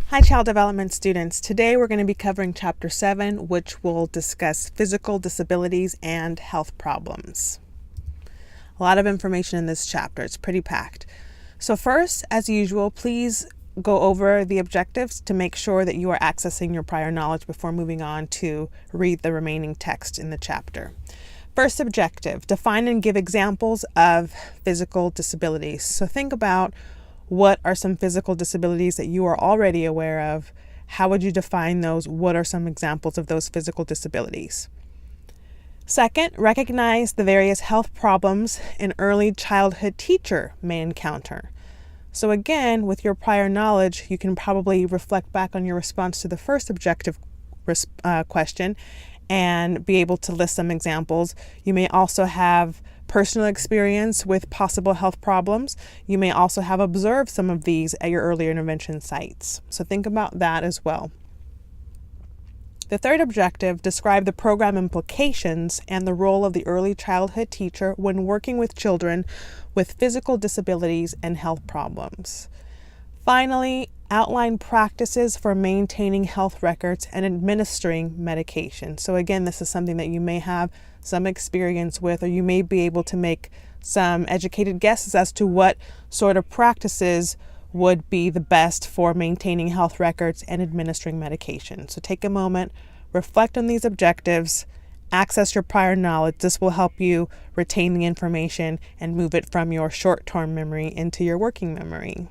Hi, child development students. Today we're going to be covering Chapter 7, which will discuss physical disabilities and health problems. A lot of information in this chapter. It's pretty packed. So first, as usual, please go over the objectives to make sure that you are accessing your prior knowledge before moving on to read the remaining text in the chapter. First objective, define and give examples of physical disabilities. So think about what are some physical disabilities that you are already aware of? How would you define those? What are some examples of those physical disabilities? Second, recognize the various health problems an early childhood teacher may encounter. So again, with your prior knowledge, you can probably reflect back on your response to the first objective question and be able to list some examples. You may also have personal experience with possible health problems. You may also have observed some of these at your earlier intervention sites. So think about that as well. The third objective, describe the program implications and the role of the early childhood teacher when working with children with physical disabilities and health problems. Finally, outline practices for maintaining health records and administering medication. So again, this is something that you may have some experience with, or you may be able to make some educated guesses as to what sort of practices would be the best for maintaining health records and administering medication. So take a moment, reflect on these objectives, access your prior knowledge. This will help you retain the information and move it from your short-term memory into your working memory.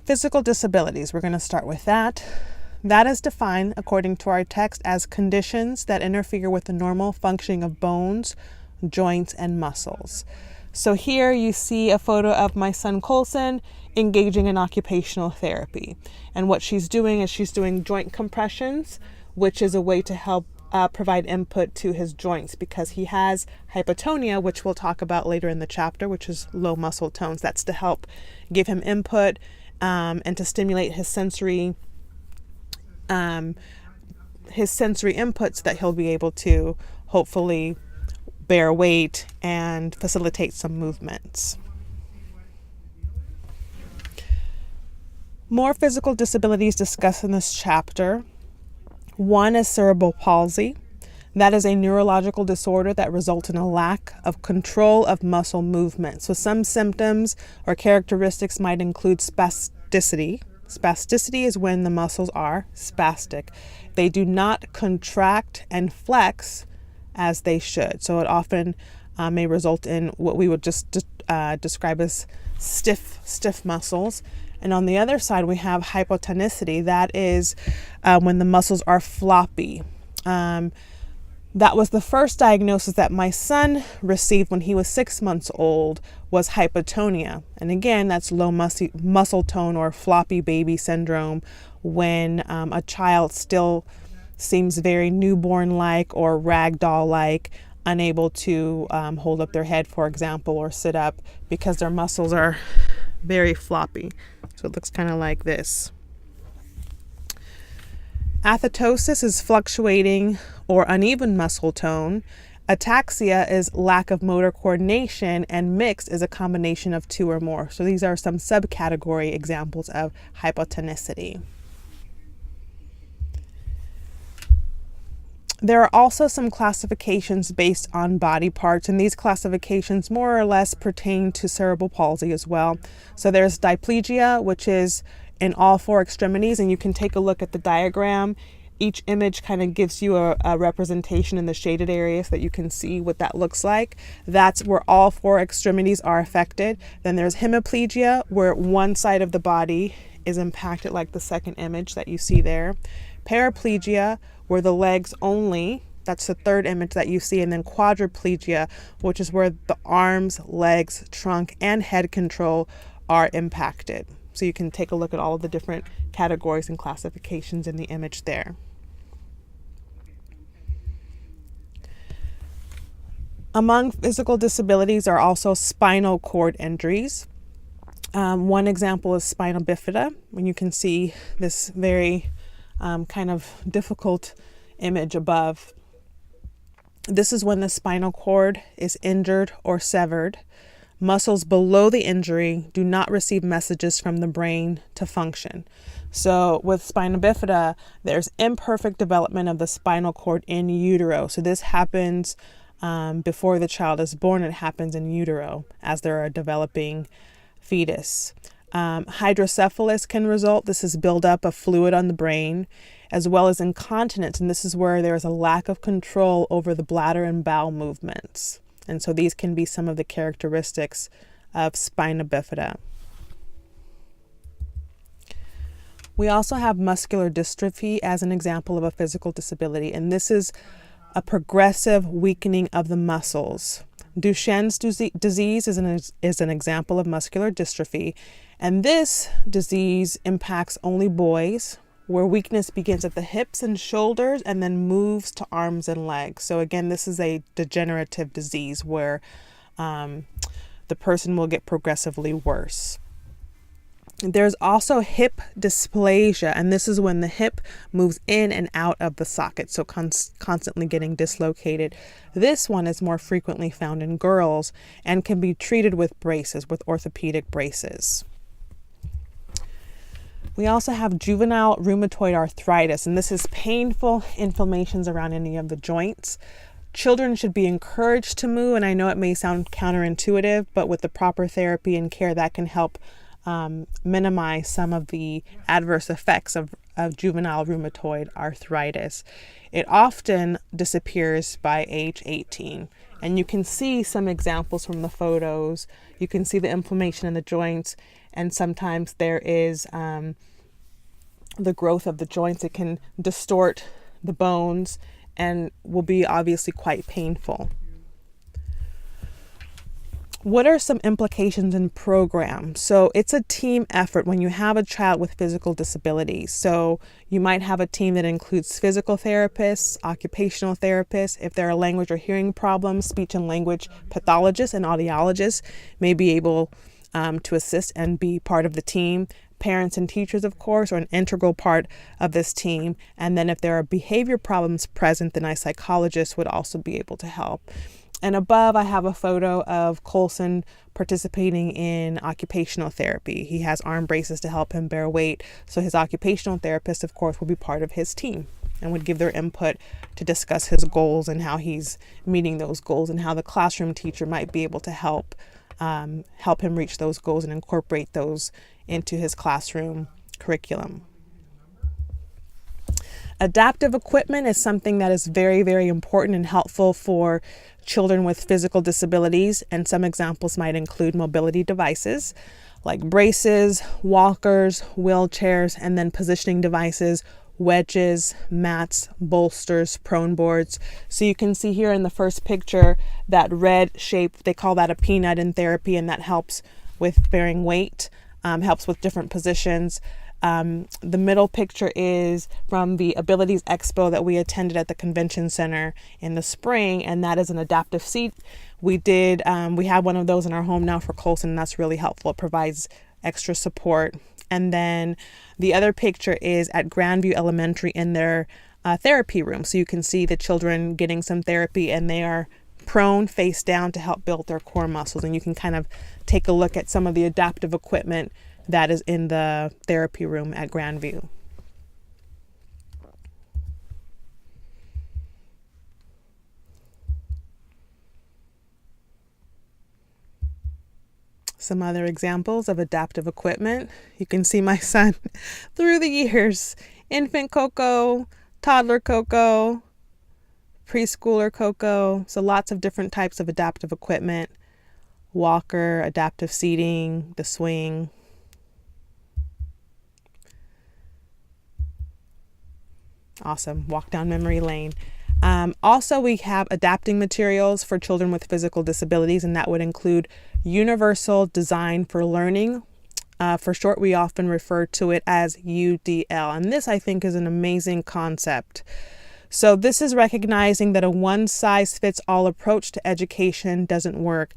Physical disabilities, we're going to start with that. That is defined, according to our text, as conditions that interfere with the normal functioning of bones, joints, and muscles. So here you see a photo of my son Colson engaging in occupational therapy. And what she's doing is she's doing joint compressions, which is a way to help provide input to his joints because he has hypotonia, which we'll talk about later in the chapter, which is low muscle tones. That's to help give him input and to stimulate his sensory input so that he'll be able to hopefully bear weight and facilitate some movements. More physical disabilities discussed in this chapter. One is cerebral palsy. That is a neurological disorder that results in a lack of control of muscle movement. So some symptoms or characteristics might include spasticity. Spasticity is when the muscles are spastic. They do not contract and flex as they should. So it often may result in what we would just describe as stiff muscles. And on the other side, we have hypotonicity. That is when the muscles are floppy. That was the first diagnosis that my son received when he was 6 months old, was hypotonia. And again, that's low muscle tone or floppy baby syndrome, when a child still seems very newborn-like or ragdoll-like, unable to hold up their head, for example, or sit up because their muscles are very floppy. So it looks kind of like this. Athetosis is fluctuating or uneven muscle tone. Ataxia is lack of motor coordination, and mixed is a combination of two or more. So these are some subcategory examples of hypotonicity. There are also some classifications based on body parts, and these classifications more or less pertain to cerebral palsy as well. So there's diplegia, which is in all four extremities, and you can take a look at the diagram. Each image kind of gives you a representation in the shaded area so that you can see what that looks like. That's where all four extremities are affected. Then there's hemiplegia, where one side of the body is impacted, like the second image that you see there. Paraplegia, where the legs only, that's the third image that you see. And then quadriplegia, which is where the arms, legs, trunk, and head control are impacted. So you can take a look at all of the different categories and classifications in the image there. Among physical disabilities are also spinal cord injuries. One example is spinal bifida, when you can see this very kind of difficult image above. This is when the spinal cord is injured or severed. Muscles below the injury do not receive messages from the brain to function. So with spina bifida, there's imperfect development of the spinal cord in utero. So this happens before the child is born. It happens in utero as they're a developing fetus. Hydrocephalus can result. This is buildup of fluid on the brain, as well as incontinence. And this is where there is a lack of control over the bladder and bowel movements. And so these can be some of the characteristics of spina bifida. We also have muscular dystrophy as an example of a physical disability, and this is a progressive weakening of the muscles. Duchenne's disease is an example of muscular dystrophy, and this disease impacts only boys, where weakness begins at the hips and shoulders and then moves to arms and legs. So again, this is a degenerative disease where the person will get progressively worse. There's also hip dysplasia, and this is when the hip moves in and out of the socket, so constantly getting dislocated. This one is more frequently found in girls and can be treated with braces, with orthopedic braces. We also have juvenile rheumatoid arthritis, and this is painful inflammations around any of the joints. Children should be encouraged to move, and I know it may sound counterintuitive, but with the proper therapy and care, that can help minimize some of the adverse effects of juvenile rheumatoid arthritis. It often disappears by age 18. And you can see some examples from the photos. You can see the inflammation in the joints, and sometimes there is the growth of the joints. It can distort the bones and will be obviously quite painful. What are some implications in programs? So it's a team effort when you have a child with physical disabilities. So you might have a team that includes physical therapists, occupational therapists. If there are language or hearing problems, speech and language pathologists and audiologists may be able to assist and be part of the team. Parents and teachers, of course, are an integral part of this team. And then if there are behavior problems present, then a psychologist would also be able to help. And above, I have a photo of Colson participating in occupational therapy. He has arm braces to help him bear weight. So his occupational therapist, of course, will be part of his team and would give their input to discuss his goals and how he's meeting those goals, and how the classroom teacher might be able to help him reach those goals and incorporate those into his classroom curriculum. Adaptive equipment is something that is very, very important and helpful for children with physical disabilities, and some examples might include mobility devices like braces, walkers, wheelchairs, and then positioning devices, wedges, mats, bolsters, prone boards. So you can see here in the first picture that red shape, they call that a peanut in therapy, and that helps with bearing weight, helps with different positions. The middle picture is from the Abilities Expo that we attended at the Convention Center in the spring, and that is an adaptive seat. We have one of those in our home now for Colson, and that's really helpful. It provides extra support. And then the other picture is at Grandview Elementary in their therapy room. So you can see the children getting some therapy, and they are prone, face down, to help build their core muscles. And you can kind of take a look at some of the adaptive equipment that is in the therapy room at Grandview. Some other examples of adaptive equipment. You can see my son through the years. Infant Coco, toddler Coco, preschooler Coco. So lots of different types of adaptive equipment. Walker, adaptive seating, the swing. Awesome. Walk down memory lane. Also, we have adapting materials for children with physical disabilities, and that would include Universal Design for Learning. For short, we often refer to it as UDL. And this, I think, is an amazing concept. So this is recognizing that a one-size-fits-all approach to education doesn't work.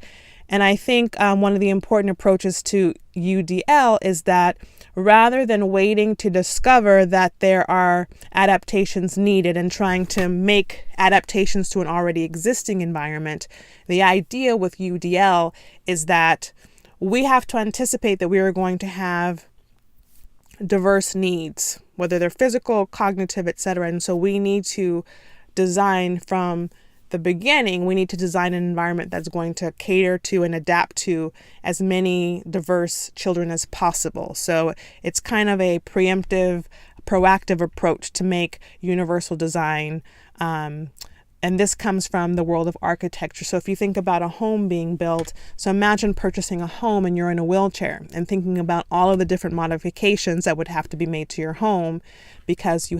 And I think one of the important approaches to UDL is that rather than waiting to discover that there are adaptations needed and trying to make adaptations to an already existing environment. The idea with UDL is that we have to anticipate that we are going to have diverse needs, whether they're physical, cognitive, etc. And so we need to design from the beginning, we need to design an environment that's going to cater to and adapt to as many diverse children as possible. So it's kind of a preemptive, proactive approach to make universal design. And this comes from the world of architecture. So if you think about a home being built, so imagine purchasing a home and you're in a wheelchair and thinking about all of the different modifications that would have to be made to your home because you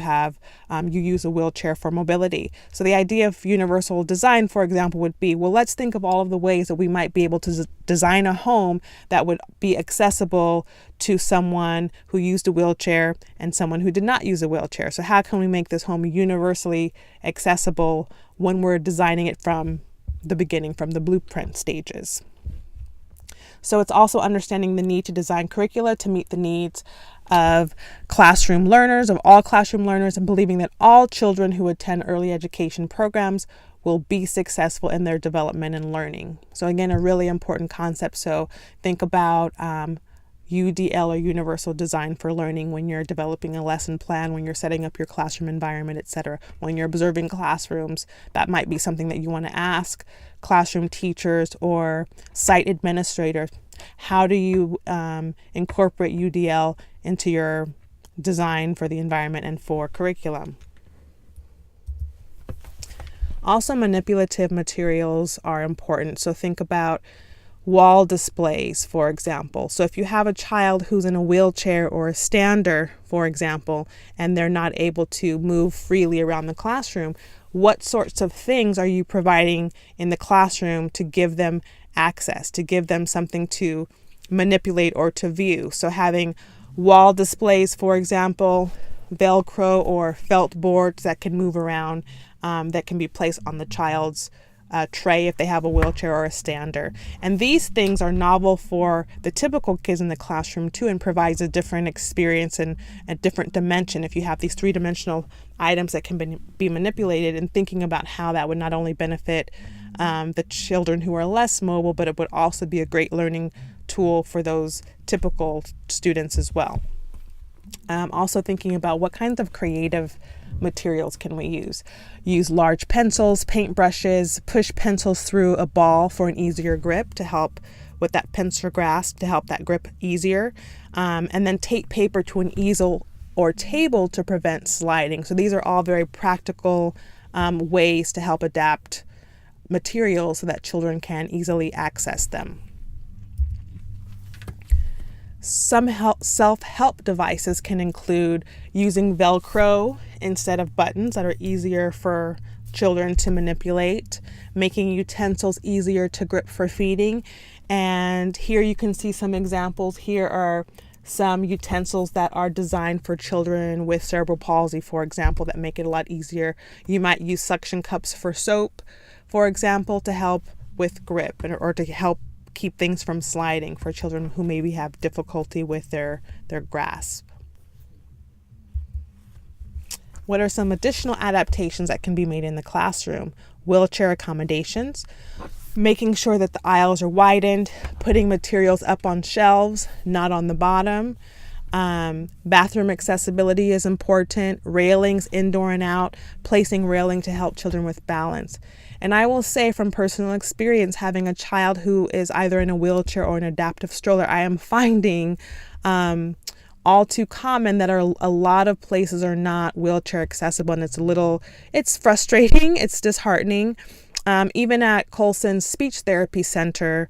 use a wheelchair for mobility. So the idea of universal design, for example, would be, well, let's think of all of the ways that we might be able to design a home that would be accessible to someone who used a wheelchair and someone who did not use a wheelchair. So how can we make this home universally accessible when we're designing it from the beginning, from the blueprint stages? So it's also understanding the need to design curricula to meet the needs of classroom learners, of all classroom learners, and believing that all children who attend early education programs will be successful in their development and learning. So again, a really important concept. So think about UDL or universal design for learning when you're developing a lesson plan, when you're setting up your classroom environment, etc. When you're observing classrooms, that might be something that you want to ask classroom teachers or site administrators. How do you incorporate UDL into your design for the environment and for curriculum? Also, manipulative materials are important. So think about wall displays, for example. So if you have a child who's in a wheelchair or a stander, for example, and they're not able to move freely around the classroom, what sorts of things are you providing in the classroom to give them access, to give them something to manipulate or to view? So having wall displays, for example, Velcro or felt boards that can move around, that can be placed on the child's tray if they have a wheelchair or a stander. And these things are novel for the typical kids in the classroom too, and provides a different experience and a different dimension if you have these three-dimensional items that can be manipulated, and thinking about how that would not only benefit the children who are less mobile, but it would also be a great learning tool for those typical students as well. Also thinking about what kinds of creative materials can we use. Use large pencils, paint brushes, push pencils through a ball for an easier grip to help with that pencil grasp, to help that grip easier. And then tape paper to an easel or table to prevent sliding. So these are all very practical ways to help adapt materials so that children can easily access them. Some self-help devices can include using Velcro instead of buttons that are easier for children to manipulate, making utensils easier to grip for feeding. And here you can see some examples. Here are some utensils that are designed for children with cerebral palsy, for example, that make it a lot easier. You might use suction cups for soap, for example, to help with grip or to help keep things from sliding for children who maybe have difficulty with their grasp. What are some additional adaptations that can be made in the classroom? Wheelchair accommodations, making sure that the aisles are widened, putting materials up on shelves, not on the bottom. Bathroom accessibility is important, railings indoor and out, placing railing to help children with balance. And I will say from personal experience, having a child who is either in a wheelchair or an adaptive stroller, I am finding all too common that a lot of places are not wheelchair accessible, and it's frustrating, it's disheartening. Even at Colson's speech therapy center,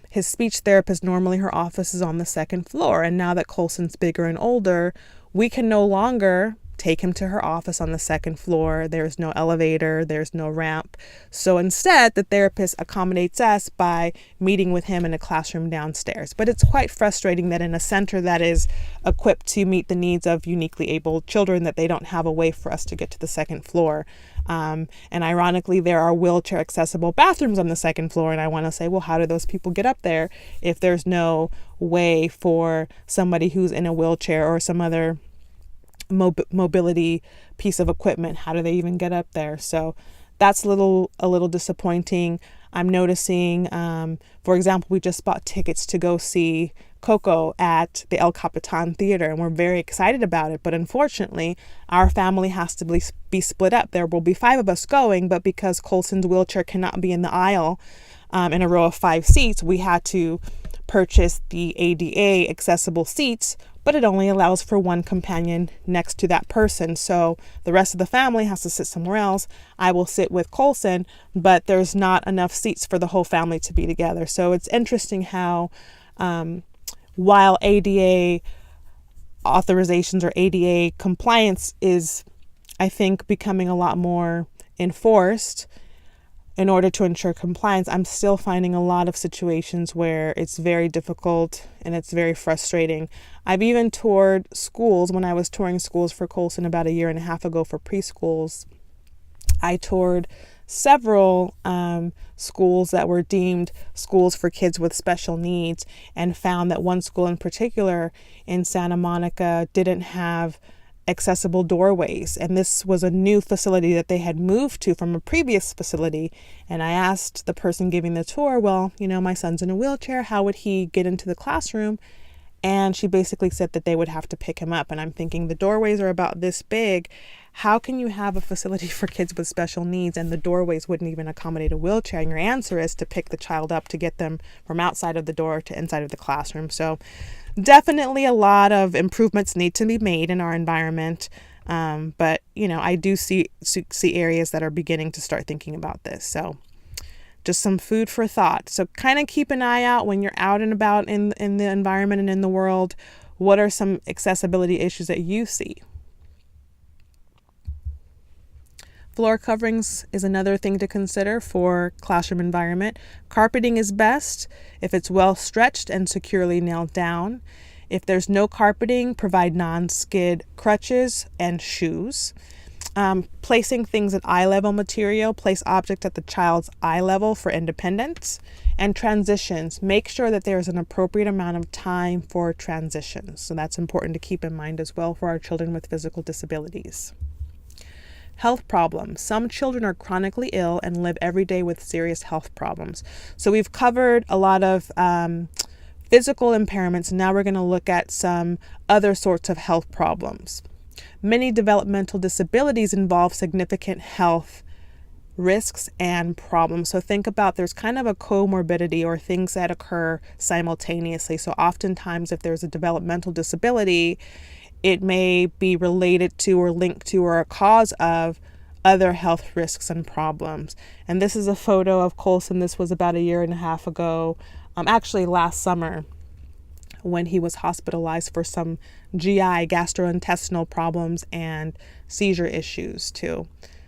his speech therapist, normally her office is on the second floor. And now that Colson's bigger and older, we can no longer take him to her office on the second floor. There's no elevator, there's no ramp. So instead, the therapist accommodates us by meeting with him in a classroom downstairs. But it's quite frustrating that in a center that is equipped to meet the needs of uniquely abled children, that they don't have a way for us to get to the second floor. And ironically, there are wheelchair accessible bathrooms on the second floor. And I want to say, well, how do those people get up there if there's no way for somebody who's in a wheelchair or some other mobility piece of equipment? How do they even get up there? So that's a little disappointing. I'm noticing, for example, we just bought tickets to go see Coco at the El Capitan Theater, and we're very excited about it. But unfortunately, our family has to be split up. There will be 5 of us going, but because Colson's wheelchair cannot be in the aisle in a row of 5 seats, we had to purchase the ADA accessible seats, but it only allows for 1 companion next to that person. So the rest of the family has to sit somewhere else. I will sit with Colson, but there's not enough seats for the whole family to be together. So it's interesting how while ADA authorizations or ADA compliance is, I think, becoming a lot more enforced in order to ensure compliance, I'm still finding a lot of situations where it's very difficult and it's very frustrating. I've even toured schools. When I was touring schools for Colson about 1.5 years ago for preschools, I toured several schools that were deemed schools for kids with special needs, and found that one school in particular in Santa Monica didn't have accessible doorways. And this was a new facility that they had moved to from a previous facility. And I asked the person giving the tour, well, my son's in a wheelchair. How would he get into the classroom? And she basically said that they would have to pick him up. And I'm thinking, the doorways are about this big. How can you have a facility for kids with special needs and the doorways wouldn't even accommodate a wheelchair? And your answer is to pick the child up to get them from outside of the door to inside of the classroom. So definitely a lot of improvements need to be made in our environment. But, I do see areas that are beginning to start thinking about this. So just some food for thought. So kind of keep an eye out when you're out and about in the environment and in the world. What are some accessibility issues that you see? Floor coverings is another thing to consider for classroom environment. Carpeting is best if it's well stretched and securely nailed down. If there's no carpeting, provide non-skid crutches and shoes. Placing things at eye level material, place objects at the child's eye level for independence. And transitions, make sure that there's an appropriate amount of time for transitions. So that's important to keep in mind as well for our children with physical disabilities. Health problems. Some children are chronically ill and live every day with serious health problems. So we've covered a lot of physical impairments. Now we're going to look at some other sorts of health problems. Many developmental disabilities involve significant health risks and problems. So think about, there's kind of a comorbidity or things that occur simultaneously. So oftentimes if there's a developmental disability, it may be related to or linked to or a cause of other health risks and problems. And this is a photo of Colson. This was about 1.5 years ago, actually last summer, when he was hospitalized for some GI, gastrointestinal problems and seizure issues too.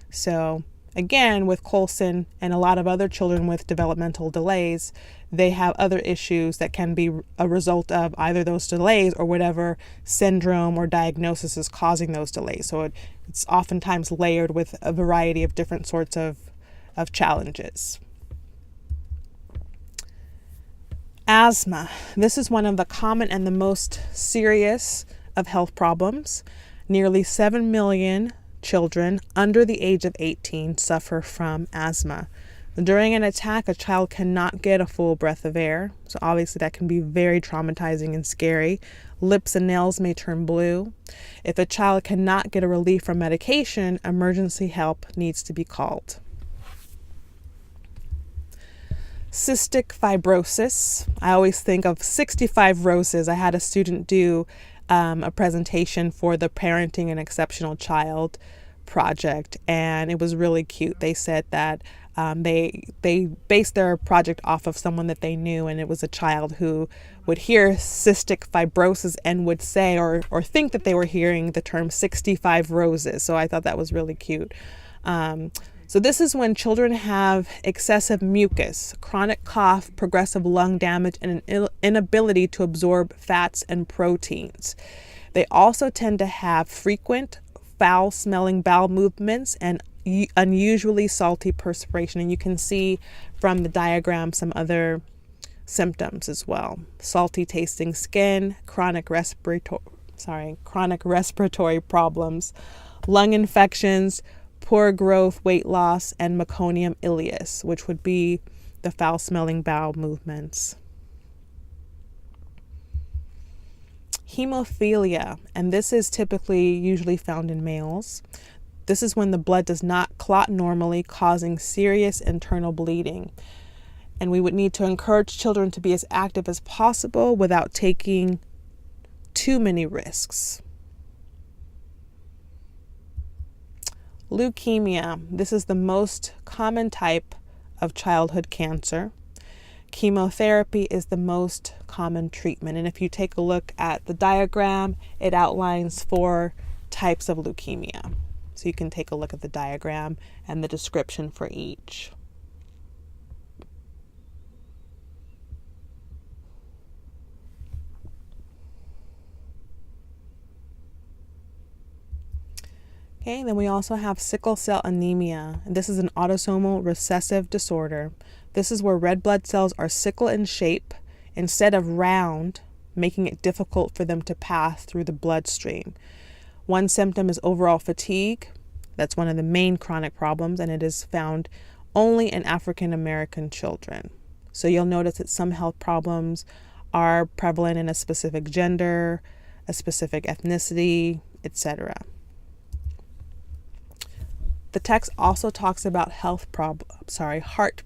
So again, with Colson and a lot of other children with developmental delays, they have other issues that can be a result of either those delays or whatever syndrome or diagnosis is causing those delays. So it's oftentimes layered with a variety of different sorts of challenges. Asthma. This is one of the common and the most serious of health problems. Nearly 7 million children under the age of 18 suffer from asthma. During an attack, a child cannot get a full breath of air. So obviously that can be very traumatizing and scary. Lips and nails may turn blue. If a child cannot get a relief from medication, emergency help needs to be called. Cystic fibrosis. I always think of 65 roses. I had a student do a presentation for the Parenting an Exceptional Child project, and it was really cute. They said that they based their project off of someone that they knew, and it was a child who would hear cystic fibrosis and would say or think that they were hearing the term 65 roses. So I thought that was really cute. So this is when children have excessive mucus, chronic cough, progressive lung damage, and an inability to absorb fats and proteins. They also tend to have frequent foul-smelling bowel movements and unusually salty perspiration. And you can see from the diagram some other symptoms as well. Salty tasting skin, chronic respiratory problems, lung infections, poor growth, weight loss, and meconium ileus, which would be the foul-smelling bowel movements. Hemophilia, and this is usually found in males. This is when the blood does not clot normally, causing serious internal bleeding. And we would need to encourage children to be as active as possible without taking too many risks. Leukemia, this is the most common type of childhood cancer. Chemotherapy is the most common treatment. And if you take a look at the diagram, it outlines 4 types of leukemia. So you can take a look at the diagram and the description for each. Okay, then we also have sickle cell anemia. This is an autosomal recessive disorder. This is where red blood cells are sickle in shape instead of round, making it difficult for them to pass through the bloodstream. One symptom is overall fatigue. That's one of the main chronic problems, and it is found only in African American children. So you'll notice that some health problems are prevalent in a specific gender, a specific ethnicity, etc. The text also talks about heart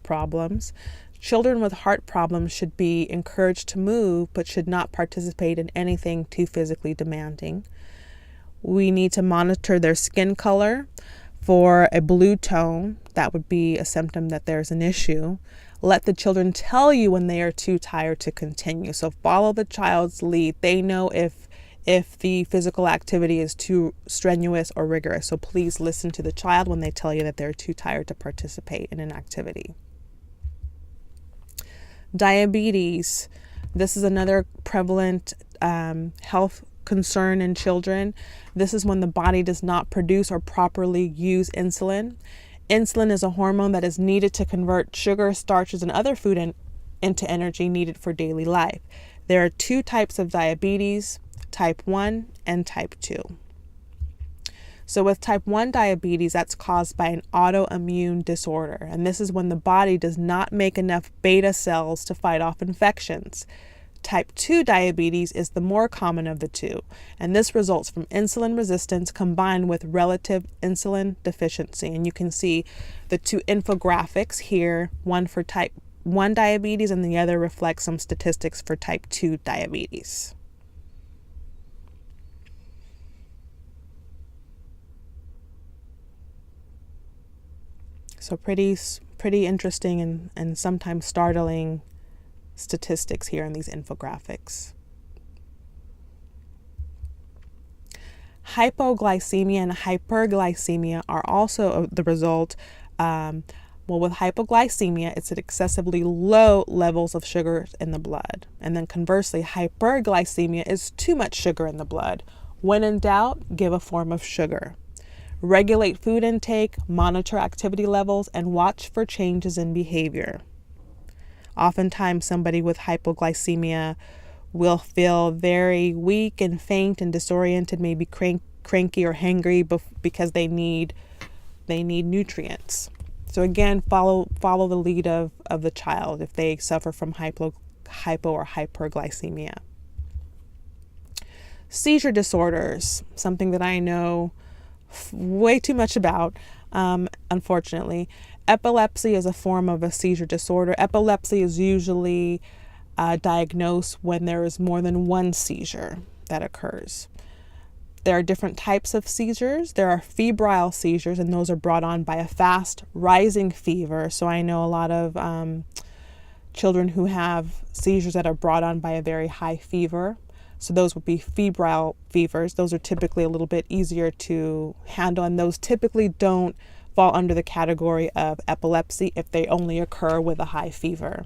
problems. Children with heart problems should be encouraged to move, but should not participate in anything too physically demanding. We need to monitor their skin color. For a blue tone, that would be a symptom that there's an issue. Let the children tell you when they are too tired to continue. So follow the child's lead. They know if the physical activity is too strenuous or rigorous. So please listen to the child when they tell you that they're too tired to participate in an activity. Diabetes. This is another prevalent health concern in children. This is when the body does not produce or properly use insulin. Insulin is a hormone that is needed to convert sugar, starches, and other food into energy needed for daily life. There are 2 types of diabetes, type 1 and type 2. So with type 1 diabetes, that's caused by an autoimmune disorder. And this is when the body does not make enough beta cells to fight off infections. Type 2 diabetes is the more common of the 2, and this results from insulin resistance combined with relative insulin deficiency. And you can see the 2 infographics here, one for type 1 diabetes and the other reflects some statistics for type 2 diabetes. So pretty interesting and sometimes startling statistics here in these infographics. Hypoglycemia and hyperglycemia are also the result. With hypoglycemia, it's at excessively low levels of sugar in the blood. And then conversely, hyperglycemia is too much sugar in the blood. When in doubt, give a form of sugar. Regulate food intake, monitor activity levels, and watch for changes in behavior. Oftentimes, somebody with hypoglycemia will feel very weak and faint and disoriented, maybe cranky or hangry because they need nutrients. So again, follow the lead of the child if they suffer from hypo or hyperglycemia. Seizure disorders, something that I know way too much about, unfortunately. Epilepsy is a form of a seizure disorder. Epilepsy is usually diagnosed when there is more than one seizure that occurs. There are different types of seizures. There are febrile seizures, and those are brought on by a fast rising fever. So I know a lot of children who have seizures that are brought on by a very high fever. So those would be febrile fevers. Those are typically a little bit easier to handle, and those typically don't fall under the category of epilepsy if they only occur with a high fever.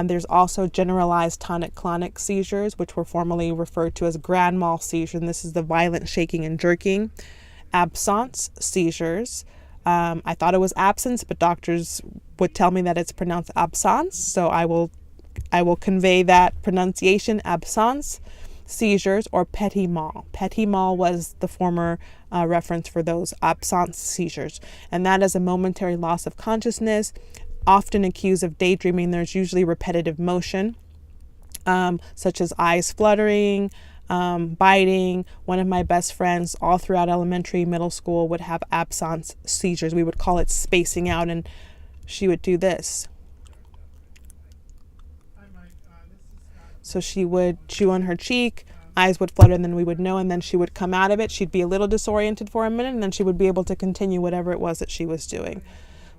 There's also generalized tonic-clonic seizures, which were formerly referred to as grand mal seizures, and this is the violent shaking and jerking. Absence seizures. I thought it was absence, but doctors would tell me that it's pronounced absence. So I will convey that pronunciation, absence seizures, or petit mal. Petit mal was the former reference for those absence seizures. And that is a momentary loss of consciousness, often accused of daydreaming. There's usually repetitive motion, such as eyes fluttering, biting. One of my best friends all throughout elementary, middle school would have absence seizures. We would call it spacing out, and she would do this. So she would chew on her cheek, eyes would flutter, and then we would know, and then she would come out of it. She'd be a little disoriented for a minute, and then she would be able to continue whatever it was that she was doing.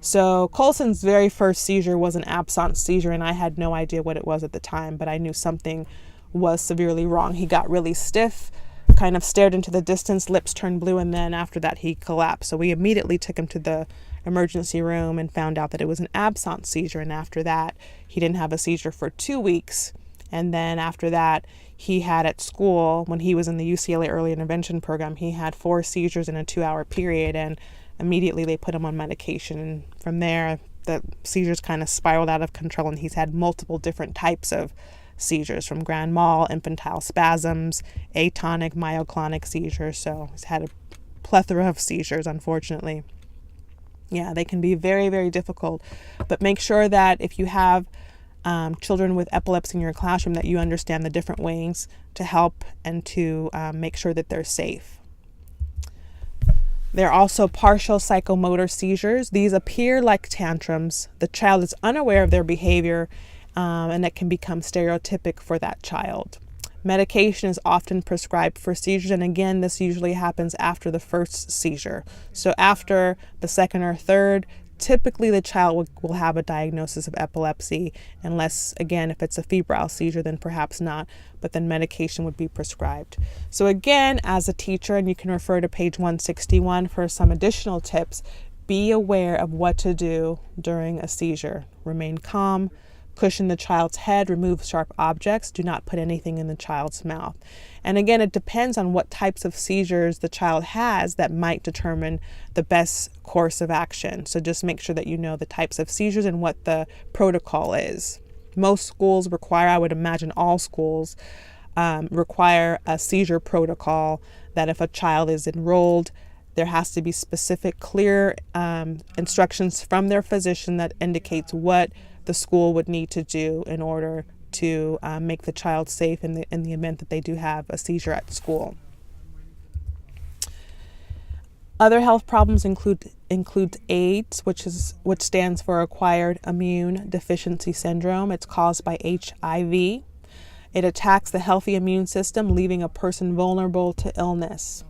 So Colson's very first seizure was an absence seizure, and I had no idea what it was at the time, but I knew something was severely wrong. He got really stiff, kind of stared into the distance, lips turned blue, and then after that he collapsed. So we immediately took him to the emergency room and found out that it was an absence seizure, and after that he didn't have a seizure for 2 weeks. And then after that, he had at school, when he was in the UCLA early intervention program, he had 4 seizures in a 2-hour period, and immediately they put him on medication. And from there, the seizures kind of spiraled out of control, and he's had multiple different types of seizures, from grand mal, infantile spasms, atonic, myoclonic seizures. So he's had a plethora of seizures, unfortunately. Yeah, they can be very, very difficult. But make sure that if you have children with epilepsy in your classroom, that you understand the different ways to help and to make sure that they're safe. There are also partial psychomotor seizures. These appear like tantrums. The child is unaware of their behavior, and it can become stereotypic for that child. Medication is often prescribed for seizures, and again, this usually happens after the first seizure. So after the second or third, typically the child will have a diagnosis of epilepsy, unless, again, if it's a febrile seizure, then perhaps not, but then medication would be prescribed. So again, as a teacher, and you can refer to page 161 for some additional tips, be aware of what to do during a seizure. Remain calm, cushion the child's head, remove sharp objects, do not put anything in the child's mouth. And again, it depends on what types of seizures the child has that might determine the best course of action. So just make sure that you know the types of seizures and what the protocol is. Most schools require, I would imagine all schools, require a seizure protocol, that if a child is enrolled, there has to be specific, clear instructions from their physician that indicates what the school would need to do in order to make the child safe in the event that they do have a seizure at school. Other health problems include AIDS, which stands for Acquired Immune Deficiency Syndrome. It's caused by HIV. It attacks the healthy immune system, leaving a person vulnerable to illness.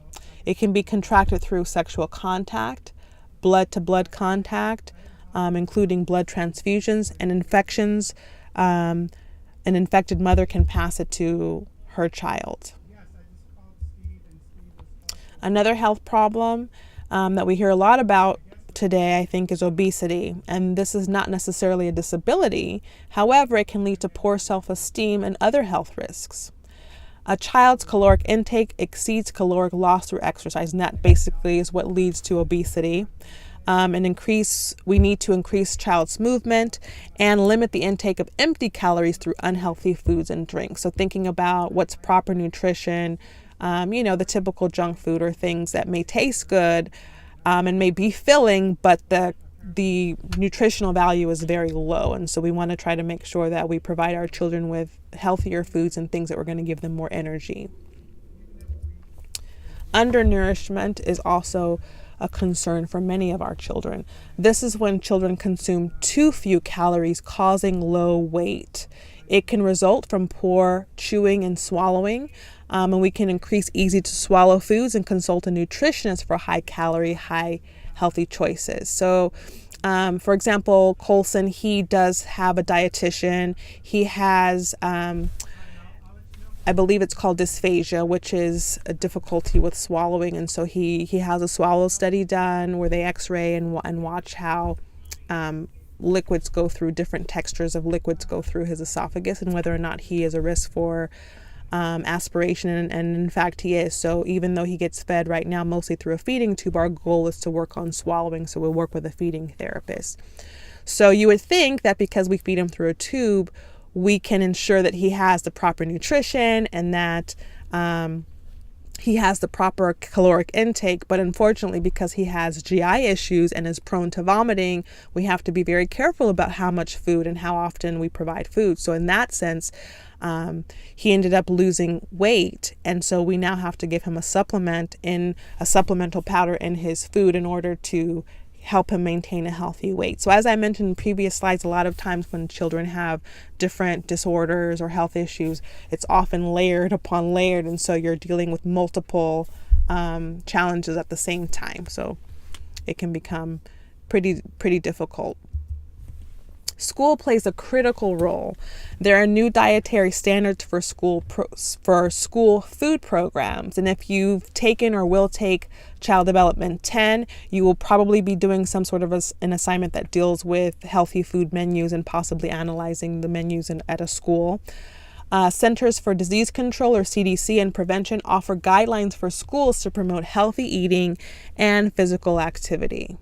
It can be contracted through sexual contact, blood-to-blood contact, including blood transfusions and infections. An infected mother can pass it to her child. Another health problem that we hear a lot about today, I think, is obesity. And this is not necessarily a disability. However, it can lead to poor self-esteem and other health risks. A child's caloric intake exceeds caloric loss through exercise, and that basically is what leads to obesity. We need to increase child's movement and limit the intake of empty calories through unhealthy foods and drinks. So thinking about what's proper nutrition, the typical junk food or things that may taste good and may be filling, but the nutritional value is very low. And so we want to try to make sure that we provide our children with healthier foods and things that we're going to give them more energy. Undernourishment is also a concern for many of our children. This is when children consume too few calories, causing low weight. It can result from poor chewing and swallowing, and we can increase easy to swallow foods and consult a nutritionist for high calorie, high healthy choices. So for example, Colson, he does have a dietitian. He has I believe it's called dysphagia, which is a difficulty with swallowing. And so he has a swallow study done where they x-ray and watch how different textures of liquids go through his esophagus, and whether or not he is a risk for aspiration, and in fact he is. So even though he gets fed right now mostly through a feeding tube, our goal is to work on swallowing, so we'll work with a feeding therapist. So you would think that because we feed him through a tube, we can ensure that he has the proper nutrition and that he has the proper caloric intake. But unfortunately, because he has GI issues and is prone to vomiting, we have to be very careful about how much food and how often we provide food. So in that sense, he ended up losing weight. And so we now have to give him a supplemental powder in his food in order to help him maintain a healthy weight. So as I mentioned in previous slides, a lot of times when children have different disorders or health issues, it's often layered upon layered. And so you're dealing with multiple challenges at the same time. So it can become pretty difficult. School plays a critical role. There are new dietary standards for school food programs. And if you've taken or will take Child Development 10, you will probably be doing some sort of an assignment that deals with healthy food menus and possibly analyzing the menus at a school. Centers for Disease Control, or CDC, and Prevention offer guidelines for schools to promote healthy eating and physical activity.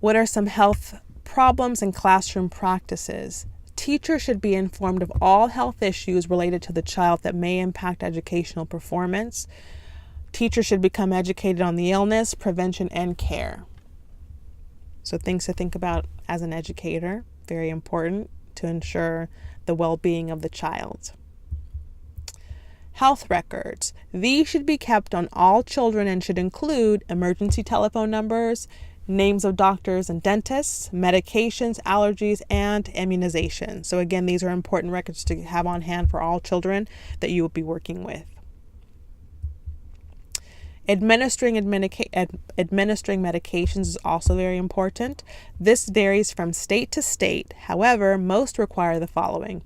What are some health problems and classroom practices? Teachers should be informed of all health issues related to the child that may impact educational performance. Teachers should become educated on the illness, prevention, and care. So things to think about as an educator, very important to ensure the well-being of the child. Health records. These should be kept on all children and should include emergency telephone numbers, names of doctors and dentists, medications, allergies, and immunizations. So again, these are important records to have on hand for all children that you will be working with. Administering medications is also very important. This varies from state to state. However, most require the following: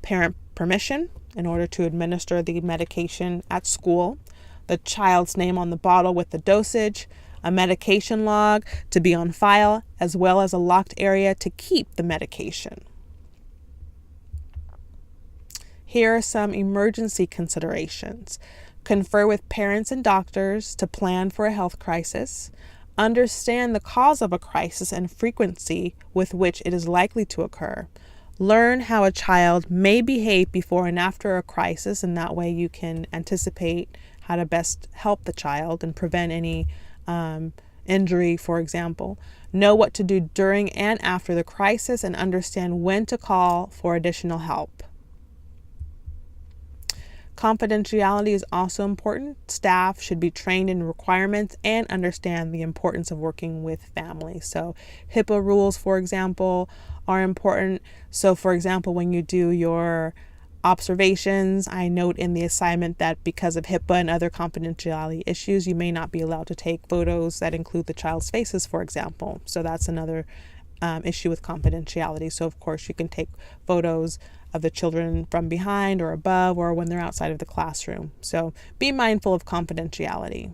parent permission in order to administer the medication at school, the child's name on the bottle with the dosage, a medication log to be on file, as well as a locked area to keep the medication. Here are some emergency considerations. Confer with parents and doctors to plan for a health crisis. Understand the cause of a crisis and frequency with which it is likely to occur. Learn how a child may behave before and after a crisis, and that way you can anticipate how to best help the child and prevent any injury, for example. Know what to do during and after the crisis and understand when to call for additional help. Confidentiality is also important. Staff should be trained in requirements and understand the importance of working with families. So HIPAA rules, for example, are important. So for example, when you do your observations, I note in the assignment that because of HIPAA and other confidentiality issues, you may not be allowed to take photos that include the child's faces, for example. So that's another issue with confidentiality. So of course you can take photos of the children from behind or above or when they're outside of the classroom. So be mindful of confidentiality.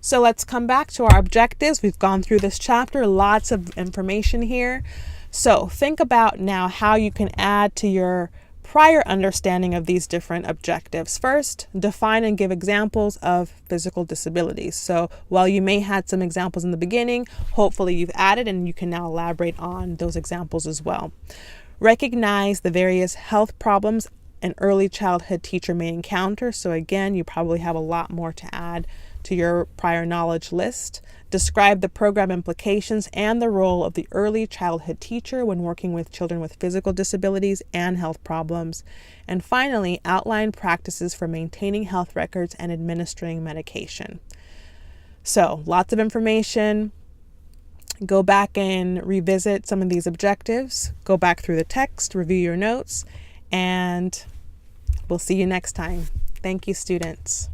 So let's come back to our objectives. We've gone through this chapter, lots of information here. So think about now how you can add to your prior understanding of these different objectives. First, define and give examples of physical disabilities. So while you may had some examples in the beginning, hopefully you've added and you can now elaborate on those examples as well. Recognize the various health problems an early childhood teacher may encounter. So again, you probably have a lot more to add to your prior knowledge list. Describe the program implications and the role of the early childhood teacher when working with children with physical disabilities and health problems. And finally, outline practices for maintaining health records and administering medication. So, lots of information. Go back and revisit some of these objectives. Go back through the text, review your notes, and we'll see you next time. Thank you, students.